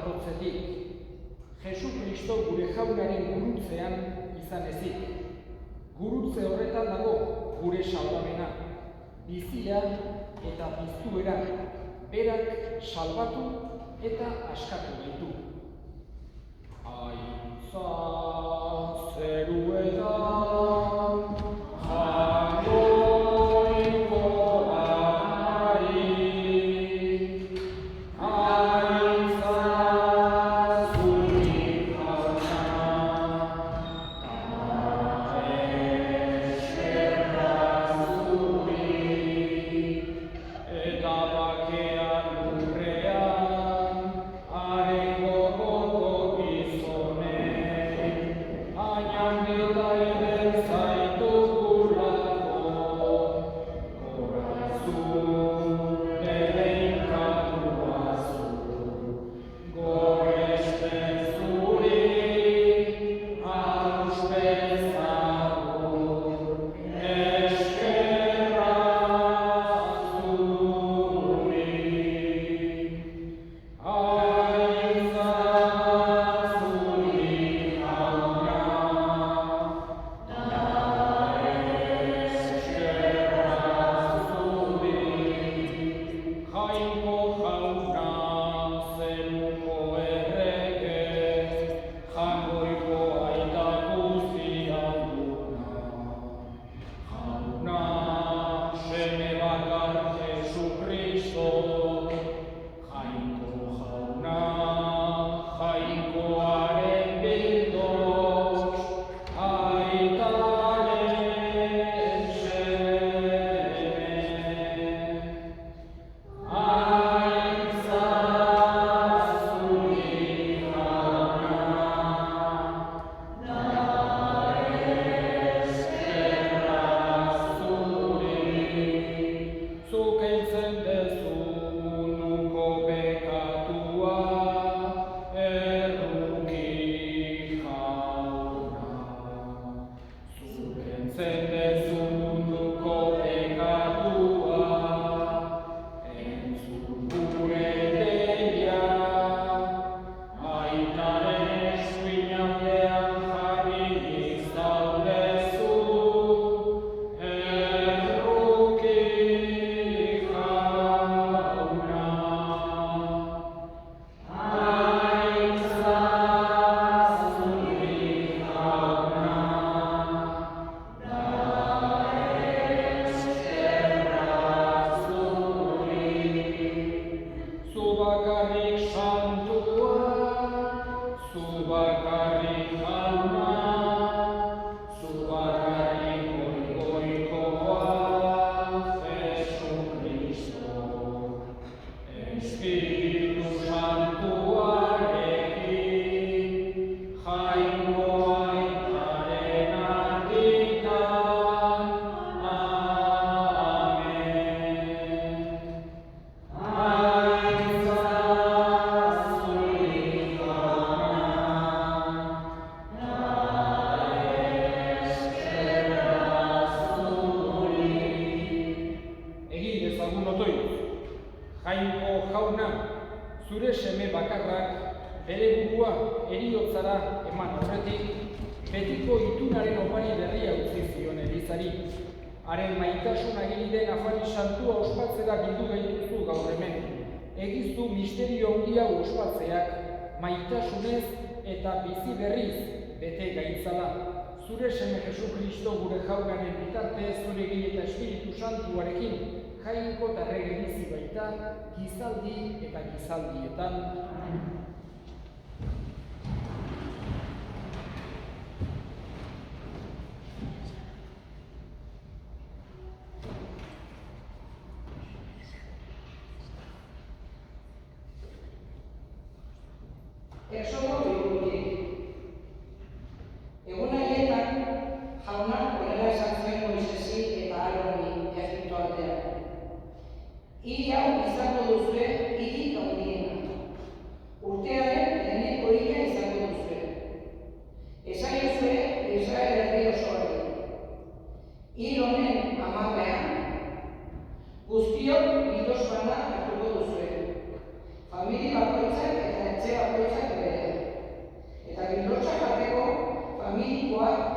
jatortzetik, Jesu Kristo gure jaunaren gurutzean izan ezik. Gurutze horretan dago gure salbamena, bizia eta piztuera, berak salbatu eta askatu gaitu. Aitza zeruetan, zure seme bakarrak bere burua heriotzara eman horretik, betiko itunaren opari berria utzi zion Elizari. Haren maitasuna egin den afari santua ospatzera bildu gaituzu gaur hemen. Egizu misterio handia ospatzeak maitasunez eta bizi berriz bete gaitzala. Zure seme Jesu Kristo gure jaunaren bitartez zure egin eta Espiritu Santuarekin jainko eta errege bizi baita, gizaldi eta gizaldietan. Exodo liburutik. Egun haietan, jaunak horrela esan zuen Moisesi eta Aaroni Egipto aldean. Hiri hau izango duzue hiri handiena.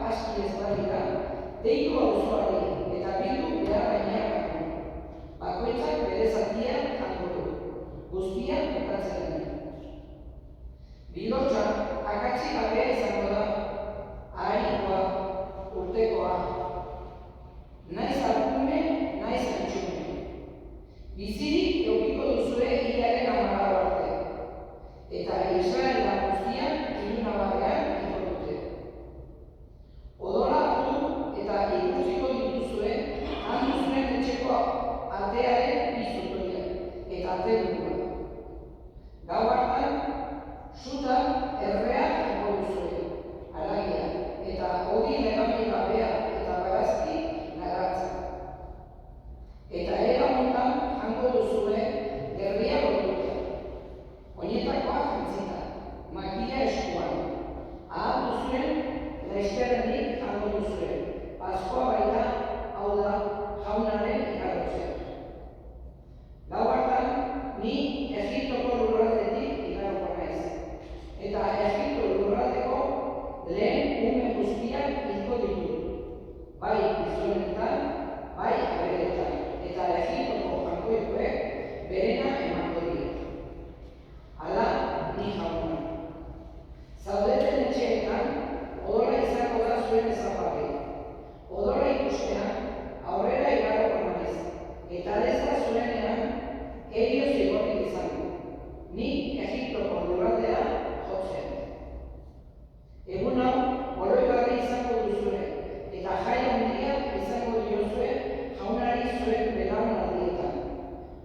aski ez badira, deitu auzoari eta bildu behar gainean bakoitzak bere zatia jango du, guztia bukatzen dena. Bidotxa akatsi gabea izango da, aharikoa, urtekoa, naiz alkume, naiz antxume. Bizirik edukiko duzue hilaren 14 arte, eta Israela guztiak ilunabarrean iko dute. Odola hartu eta ikusiko dituzue, han duzuen etxeko atearen bizutoia eta ateburua. Gau hartan, sutan erreak jango duzue, alagia, eta hori legami gabea eta barazki lagartza. Eta era honetan jango duzue gerria gorduta. Oinetakoa jantzita, makila eskuan. Ahal duzuen, laizterrenik jango duzue. Paskoa baita, hau da, jaunaren igarotzea. Gau hartan, ni Egiptoko lurraldetik igaroko naiz. Eta Egipto lurraldeko lehen ume guztiak hilko ditu. Bai gizonetan, bai aberetan. Eta Egiptoko jankoituek berena emango dira. Hala, ni jauna. Zaudeten etxeetan, odola izango da zuen ezaugarri. Odola ikustean, aurrera igaroko naiz. Eta ez da zuenean, herio zigorrik izango. Ni Egiptoko lurraldea jotzen. Egun hau, oroigarri izango duzue, eta jai handiak izango diozue jaunari zuen belaunaldietan.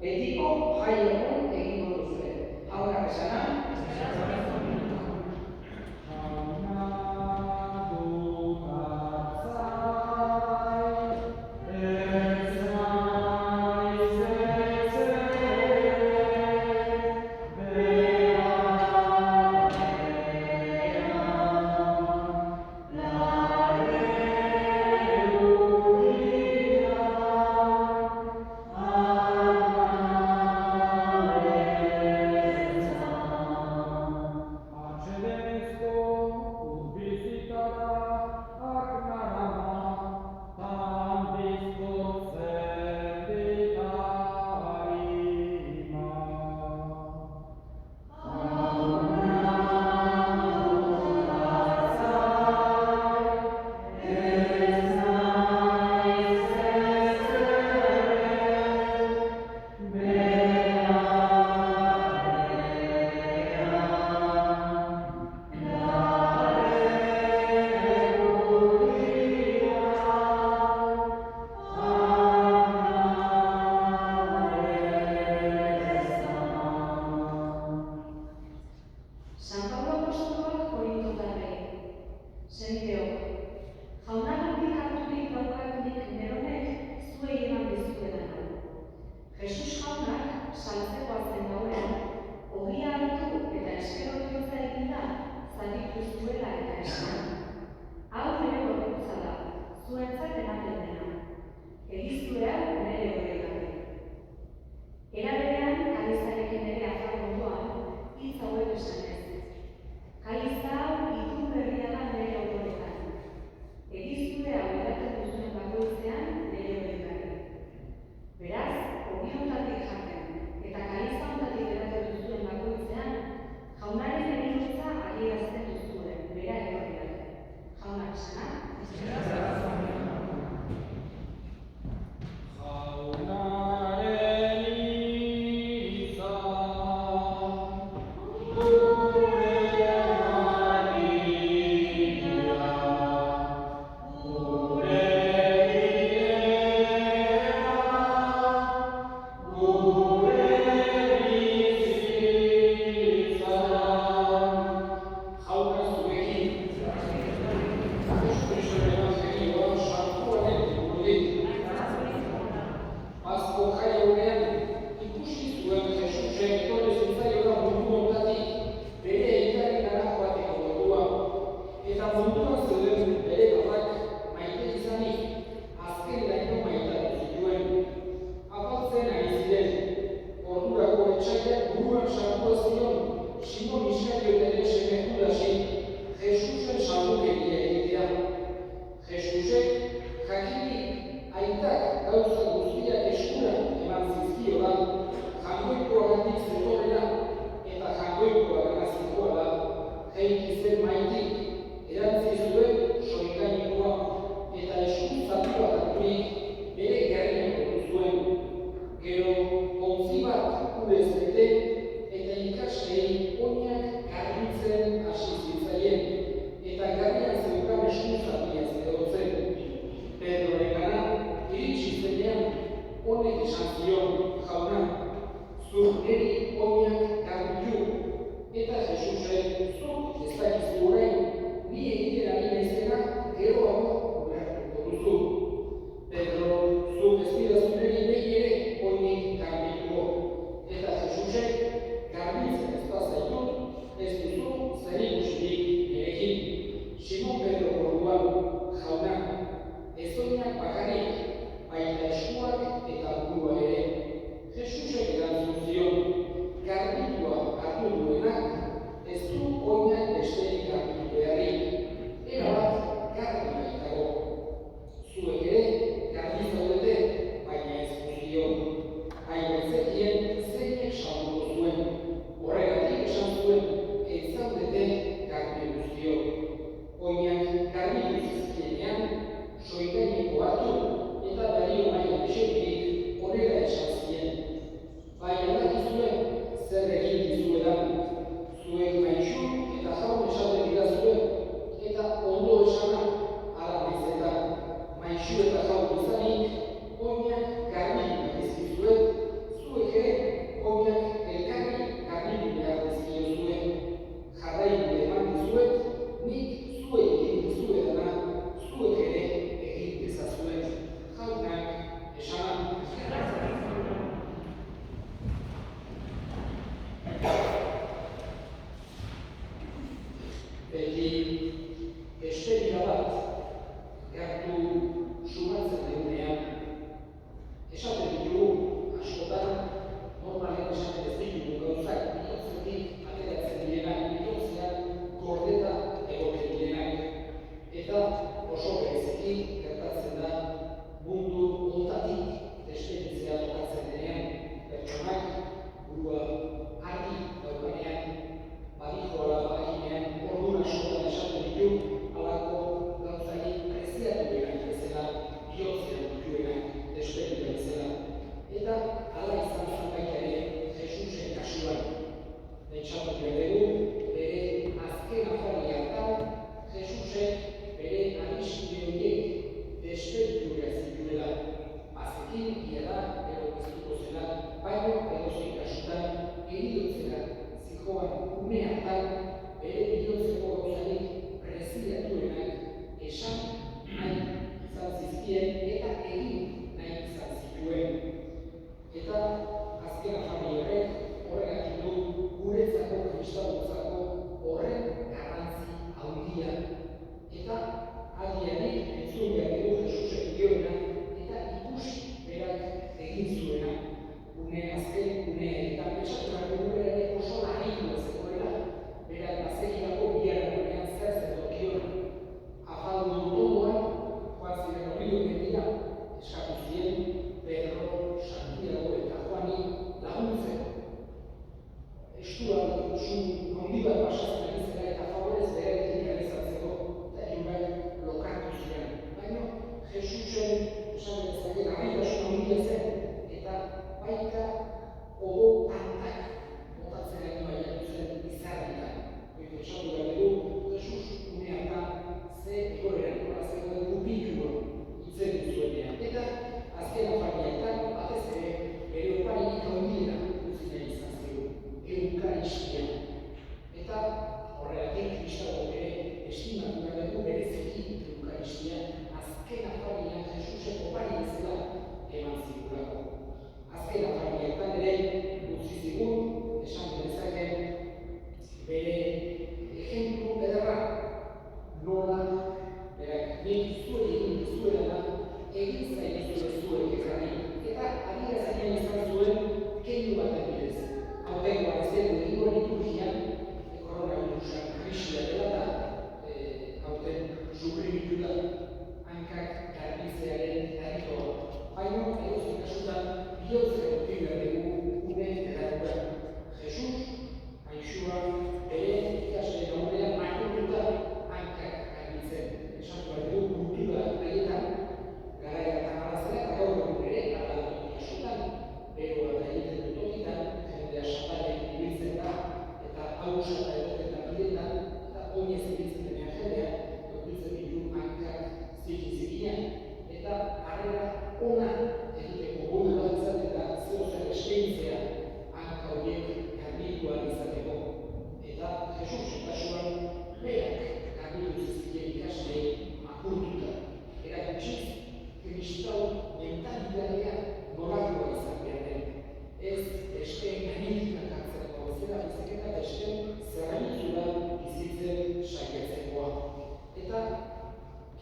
Betiko jai egun egingo duzue. Jaunak esana?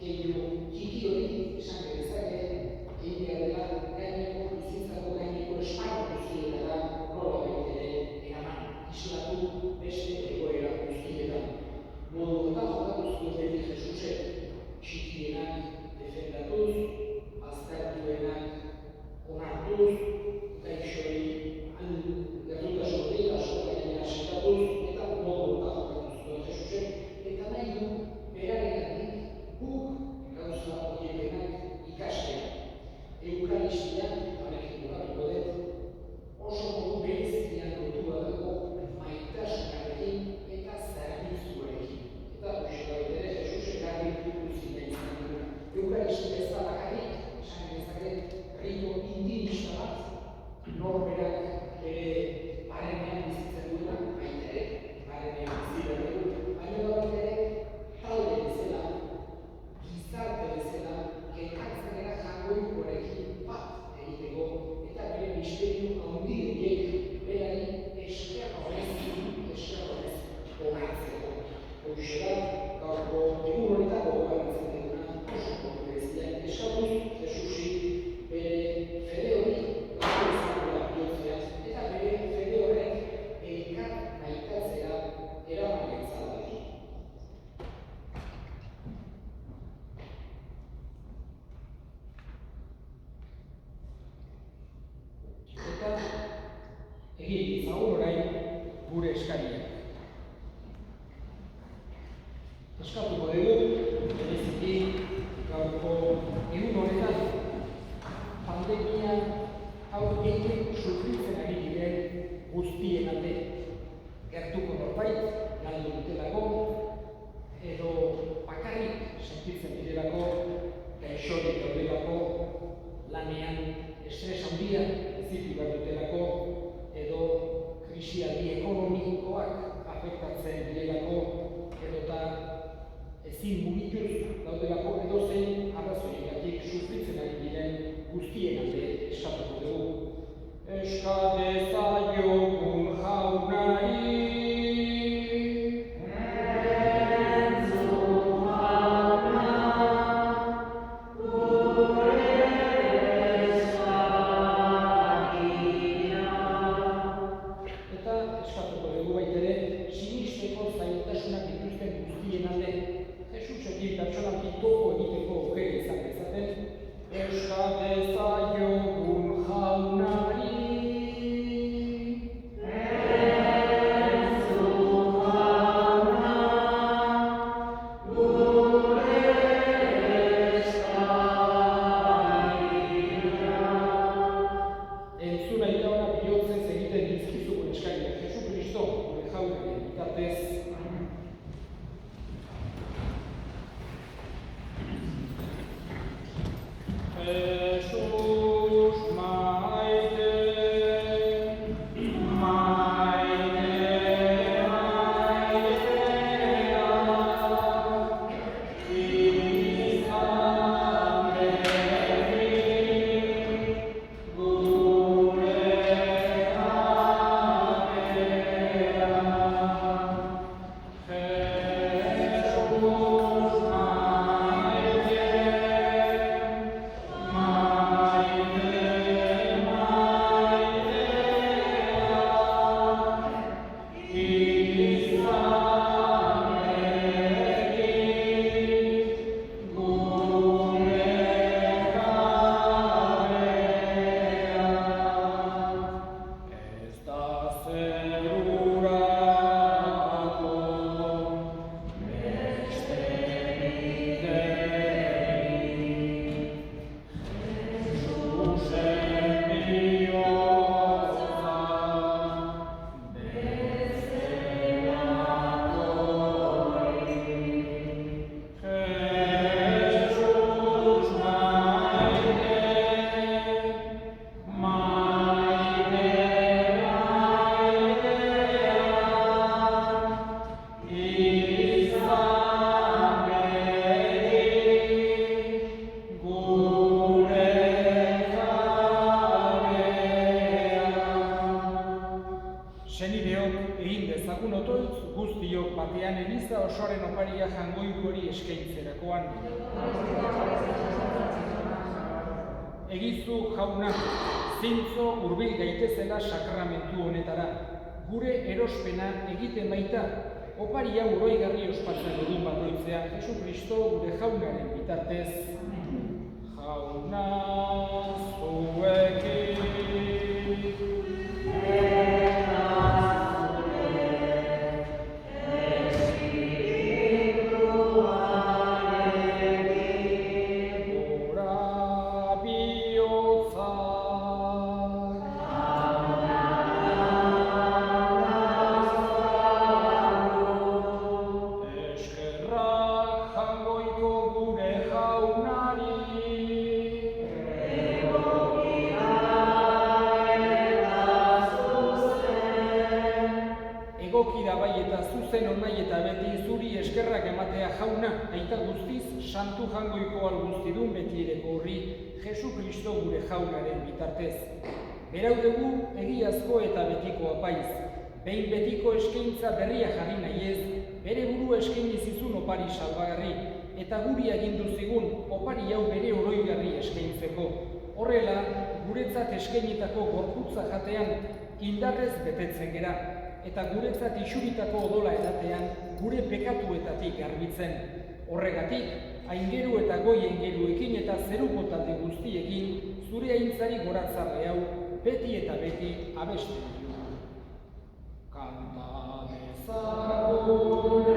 keinu txiki hori esan genezake egin behar dela gaineko bizitzako gaineko esparru guztietara nolabait ere eraman, islatu beste egoera guztietan. Modu eta jokatu zuen beti Jesusek, txikienak defendatuz, aztertuenak onartuz, gaixoei gertutasun hori askotainera sentatuz, eta modu eta jokatu zuen Jesusek, eta nahi du berarengatik guk gauza horietenak ikastea. Eukaristia, honekin bukatuko dut, oso modu berezian lotua dago maitasunarekin eta zerbitzuarekin. Eta hoxe ere Jesusek garbi utzi nahi izan duena. Eukaristia ez da bakarrik, esan genezake, rito intimista bat, norberak bere barrenean bizitzen duena, baita ere, barrenean bizitzen duena, baina baita ere, talde bezala, gizarte bezala, elkartzen gara jagoikoarekin bat egiteko, eta bere misterio handi horiek berari esker horrez onartzeko. Hoxe da, gaurko egun honetako gogoratzen duguna oso kontu bereziak eskatuz, Jesusi bere fede hori gaur izango bihurtzea, eta bere fede horrek elkar maitatzea eraman gentzalarekin. Eta egin ditzagun orain gure eskariak. Eskatuko dugu, bereziki gaurko egun honetan, pandemia hau gehien sufritzen ari diren guztien alde. Gertuko norbait, galdu dutelako, edo bakarrik sentitzen direlako, gaixorik daudelako, lanean estres handia bizitu behar dutelako, edo krisialdi ekonomikoak afektatzen direlako, edota ezin mugituz daudelako edozein arrazoiengatik sufritzen ari diren guztien alde eskatuko dugu. Eska dezaiogun jaunari. Eta eskatuko dugu baitere, sinisteko zailtasunak dituzten guztien alde. Jesusekin pertsonalki topo egiteko aukera izan dezaten, eska dezaiogun jaunari. Entzuna irauna bihotzez egiten dizkizugun eskariak, Jesu Kristo, gure jaunaren bitartez. Jesus maite, maite, maitea, izan beti, gure Senideok egin dezagun otoitz guztiok batean eliza osoaren oparia jangoiko hori eskaintzerakoan. Egizu jauna, zintzo hurbil gaitezela sakramentu honetara. Gure erospena egiten baita, opari hau oroigarri ospatzen dugun bakoitzean, Jesu Kristo gure jaunaren bitartez. Jauna zuekin. Egokira bai eta zuzen onai eta beti zuri eskerrak ematea jauna, aita guztiz santu jangoiko alguztidun betiereko horri Jesu Kristo gure jaunaren bitartez. Berau dugu egiazko eta betiko apaiz, behin betiko eskaintza berria jarri nahiez, bere buru eskaini zizun opari salbagarri, eta guri agindu zigun opari hau bere oroigarri eskaintzeko. Horrela, guretzat eskainitako gorputza jatean indarrez betetzen gera, eta guretzat isuritako odola edatean gure pekatuetatik garbitzen. Horregatik, aingeru eta goi aingeruekin eta zeruko talde guztiekin zure aintzari goratzarre hau beti eta beti abesten dugu. Kanta dezagun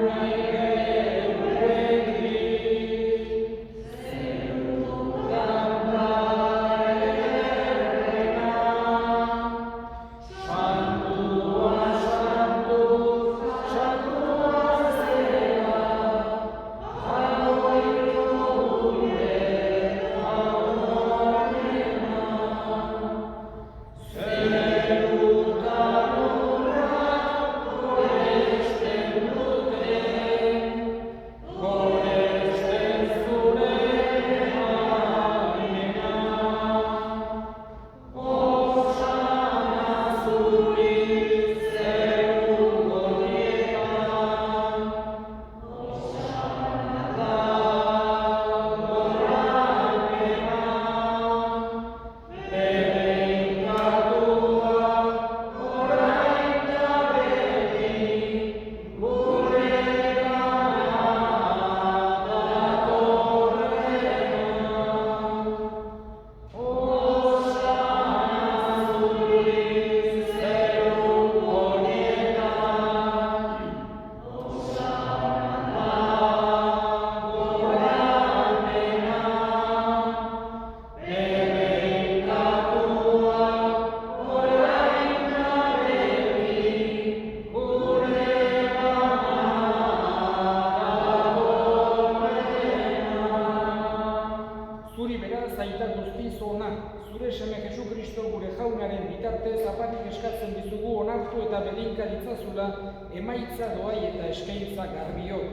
zure seme Jesu Kristo gure jaunaren bitartez apatik eskatzen dizugu onartu eta bedinka ditzazula emaitza doai eta eskaintza garbiok.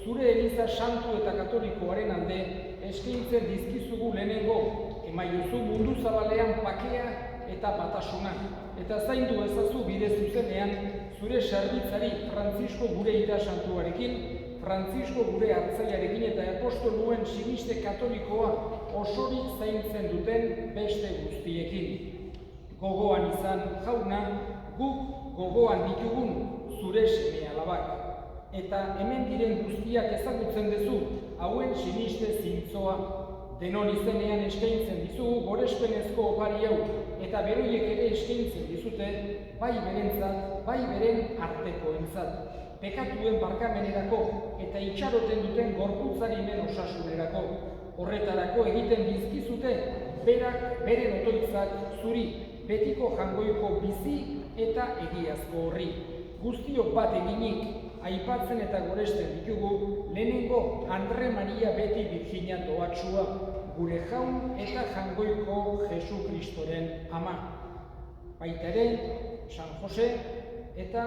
Zure eliza santu eta katolikoaren alde eskaintzen dizkizugu lehenengo, emaiozu mundu zabalean pakea eta batasuna. Eta zaindu ezazu bide zuzenean zure serbitzari Frantzisko gure ita santuarekin, Frantzisko gure hartzaiarekin eta apostoluen siniste katolikoa osorik zaintzen duten beste guztiekin. Gogoan izan jauna, guk gogoan ditugun zure seme alabak. Eta hemen diren guztiak ezagutzen duzu, hauen siniste zintzoa. Denon izenean eskaintzen dizugu gorespenezko opari hau, eta beroiek ere eskaintzen dizute, bai berentzat, bai beren artekoentzat. Pekatuen barkamenerako eta itxaroten duten gorputzarimen osasunerako. Horretarako egiten dizkizute, berak beren otoitzak zuri, betiko jangoiko bizi eta egiazko horri. Guztiok bat eginik, aipatzen eta goresten ditugu, lehenengo Andre Maria Beti Birjina doatsua, gure jaun eta jangoiko Jesu Kristoren ama. Baita ere, San Jose eta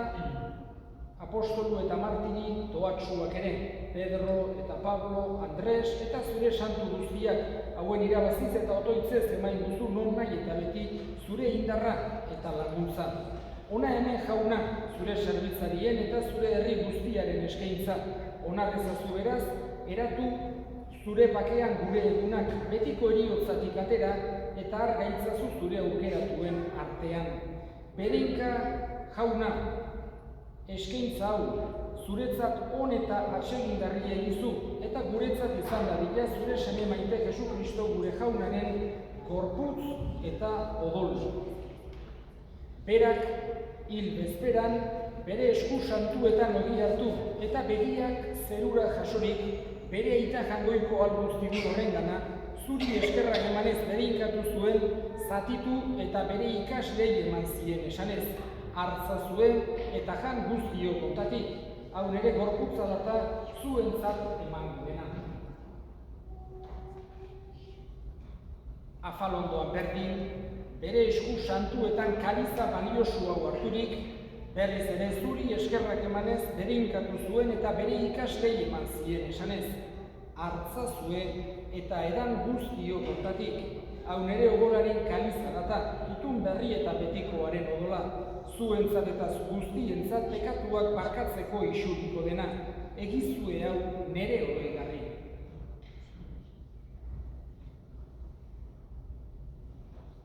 apostolu eta martiri doatsuak ere, Pedro eta Pablo, Andres eta zure santu guztiak, hauen irabaziz eta otoitzez emain duzu non nahi eta beti zure indarra eta laguntza. Ona hemen jauna, zure zerbitzarien eta zure herri guztiaren eskaintza. Onar ezazu beraz, eratu zure bakean gure egunak betiko eriotzatik atera eta har gaitzazu zure aukeratuen artean. Berenka jauna, eskaintza hau, zuretzat on eta atsegingarria egizu eta guretzat izan dadila zure seme maite Jesu Kristo gure jaunaren gorputz eta odol. Berak hil bezperan, bere esku santuetan ogi hartu eta begiak zerura jasorik, bere aita jangoiko albuztigun horrengana, zuri eskerrak emanez berinkatu zuen, zatitu eta bere ikaslei eman zien esanez, hartza zuen eta jan guztio kontatik, hau nere gorputza data zuentzat eman duena. Afalondoan berdin, bere esku santuetan kaliza baliosu hau harturik, berriz ere zuri eskerrak emanez berinkatu zuen eta bere ikaslei eman zien esanez, hartza zuen eta edan guztio kontatik, hau nere odolaren kaliza data, itun berri eta betikoaren odola, zuentzat eta guztientzat pekatuak barkatzeko isuriko dena, egizue hau nere oroigarri.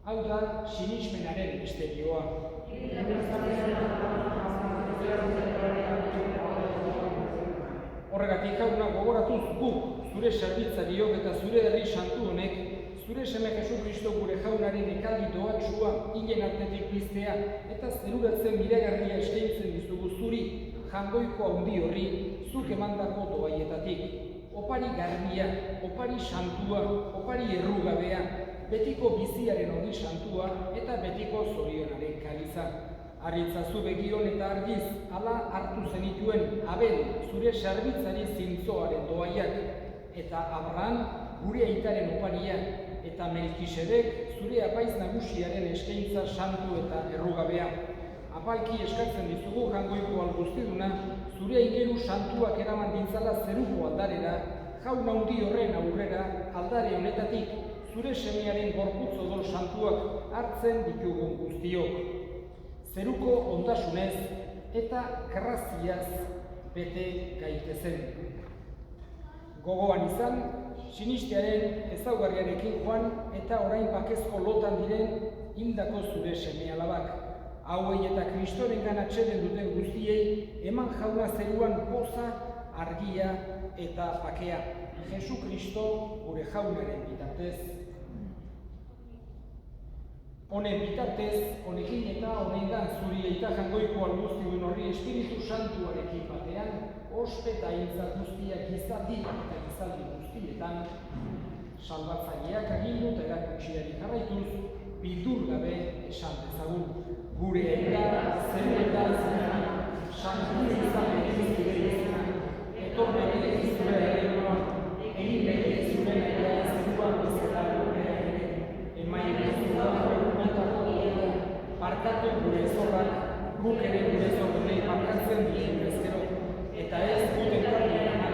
Hau da sinismenaren misterioa. Horregatik jauna gogoratuz guk, zure zerbitzariok eta zure herri santu honek, zure seme Jesu Kristo gure jaunaren ekaldi doatsua hilen artetik biztea eta zeruratzen miragarria eskaintzen dizugu zuri, jangoiko handi horri, zuk emandako doaietatik. Opari garbia, opari santua, opari errugabea, betiko biziaren hori santua eta betiko zorionaren kaliza. Arritzazu begion eta argiz, hala hartu zenituen Abel, zure serbitzari zintzoaren doaiak, eta Abraham, gure aitaren oparia, eta Melkisedek, zure apaiz nagusiaren eskaintza santu eta errugabea. Apalki eskatzen dizugu jangoiko albuztiduna, zure aingeru santuak eraman dintzala zeruko aldarera, jaun handi horren aurrera, aldare honetatik, zure semearen gorputz odol santuak hartzen ditugun guztiok. Zeruko ondasunez eta graziaz bete gaitezen. Gogoan izan, sinistearen ezaugarriarekin joan eta orain bakezko lotan diren hildako zure seme alabak. Hauei eta Kristorengan atseden duten guztiei eman jauna zeruan poza, argia eta bakea. Jesu Kristo gure jaunaren bitartez. Honen bitartez, honekin eta honengan zuri eta jangoiko albuztidun horri Espiritu Santuarekin batean, ospe eta hiltza guztiak gizaldi eta gizaldi guztietan, salbatzaileak agindu eta erakutsiari jarraituz, bildur gabe esan dezagun. Gure eta zeruetan zena, santu izan egizure izena, etorre egizure errekoan, egin bere zure nahi zeruan bezala gurea ere, emain bezala parkatu gure zorrak, guk ere gure zorrei parkatzen diren ezkero, eta ez guten kardiena,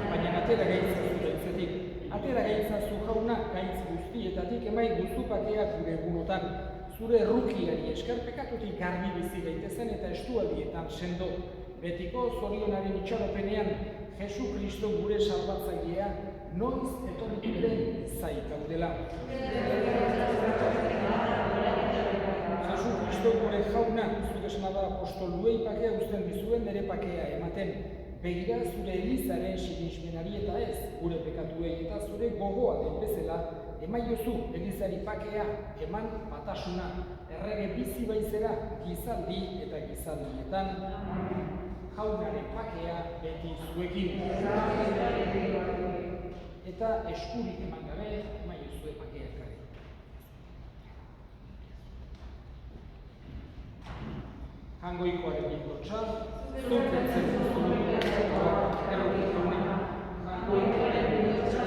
baina atera gaitza zuretzetik. Atera gaitza zu jauna gaitz guztietatik emai guztupakea gure egunotan, zure errukiari eskerpekatutik garbi bizi daitezen eta estualdietan sendo. Betiko zorionaren itxaropenean, Jesu Kristo gure salbatzailea, noiz etorriko den zait gaudela. Jesu Kristo gure jauna, zure esnada apostoluei pakea uzten dizuen nere pakea ematen. Begira zure Elizaren sinismenari eta ez, gure pekatuei eta zure gogoa den bezala, emaiozu Elizari pakea, eman batasuna, errege bizi baizera, gizaldi eta gizaldietan. Jaunaren pakea beti zuekin. Eta eskurik eman gabe, emaiozue pakea ekarri. Jangoikoaren bildotxa, zurtzen zuen errokiko honen. Jangoikoaren bildotxa,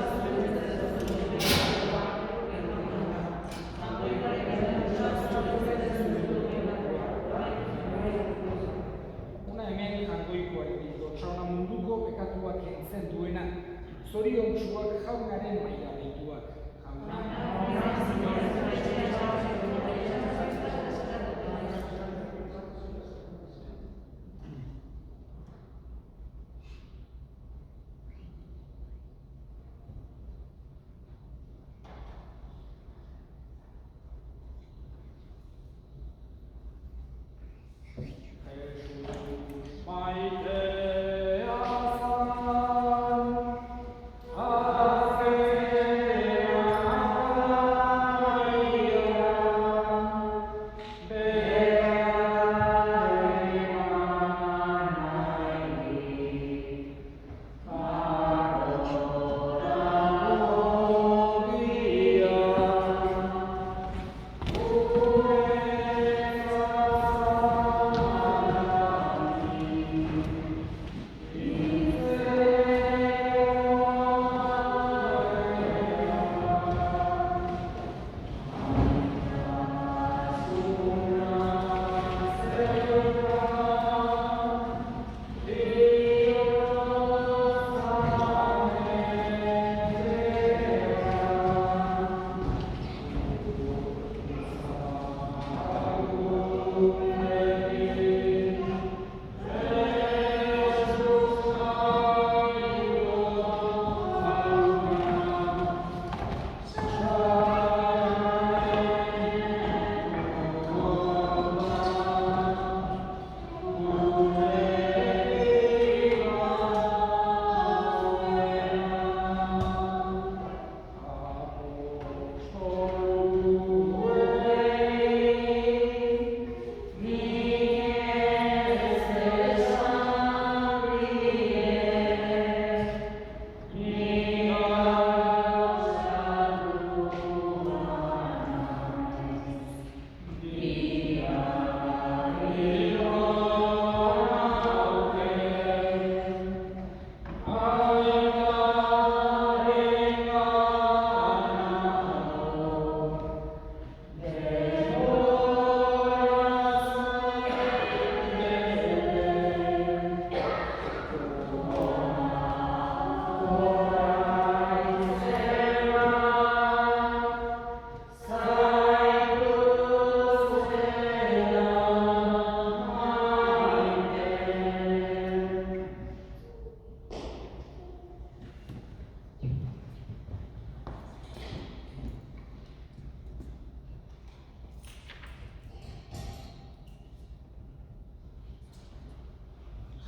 Una hemen jangoikoaren bildotxa ona munduko pekatuak kentzen duena, zoriontsuak jaunaren maila deituak.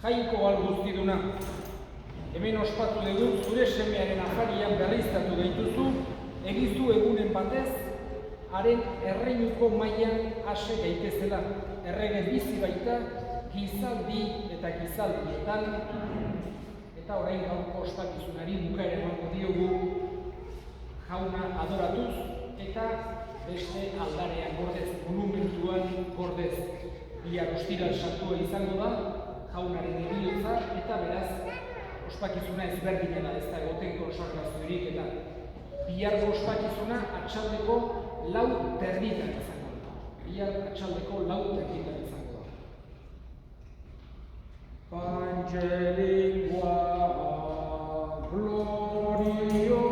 Jainko alguztiduna, hemen ospatu dugu zure semearen afarian berriztatu gaituzu, egizu egunen batez, haren erreinuko mailan ase gaitezela, errege bizi baita, gizaldi eta gizaldietan, eta orain gaurko ospakizunari bukaera emango diogu, jauna adoratuz, eta beste aldarean gordez, monumentuan gordez. Bihar ostiral sartua izango da, jaunaren heriotza, eta beraz, ospakizuna ezberdinela ez da egoten konsorgaziorik, eta biharko ospakizuna atxaldeko 4:30 izango da. Bihar atxaldeko 4:30 izango da. Pangelingua gloriosa